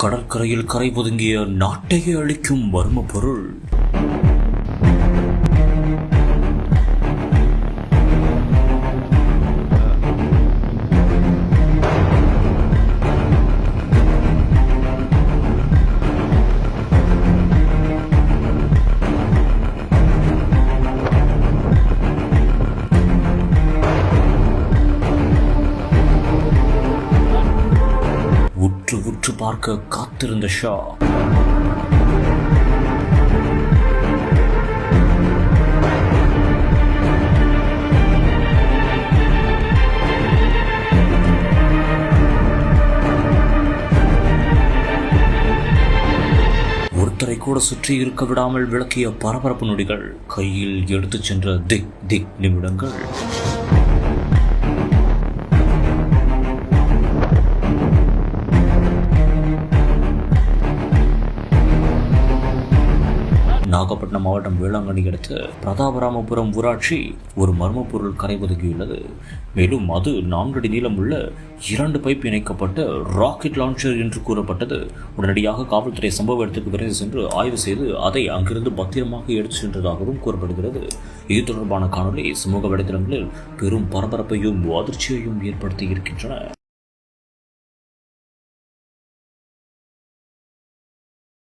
கடற்கரையில் கரை ஒதுங்கிய நாட்டையே அழிக்கும் மர்ம பொருள். உற்று உற்று பார்க்க காத்திருந்த ஷா ஒருத்தரை கூட சுற்றி இருக்க விடாமல் விளக்கிய பரபரப்பு நொடிகள், கையில் எடுத்துச் சென்ற திக் திக் நிமிடங்கள். நாகப்பட்டினம் மாவட்டம் வேளாங்கண்ணி அடுத்த பிரதாபராமபுரம் ஊராட்சி ஒரு மர்ம பொருள் கரை ஒதுக்கியுள்ளது. மேலும் அது 4 அடி நீளம் உள்ள 2 பைப் இணைக்கப்பட்ட ராக்கெட் லான்ச்சர் என்று கூறப்பட்டது. உடனடியாக காவல்துறை சம்பவ இடத்துக்கு விரைந்து சென்று ஆய்வு செய்து அதை அங்கிருந்து பத்திரமாக எடுத்து சென்றதாகவும் கூறப்படுகிறது. இது தொடர்பான காணொலி சமூக வலைதளங்களில் பெரும் பரபரப்பையும் அதிர்ச்சியையும் ஏற்படுத்தி இருக்கின்றன.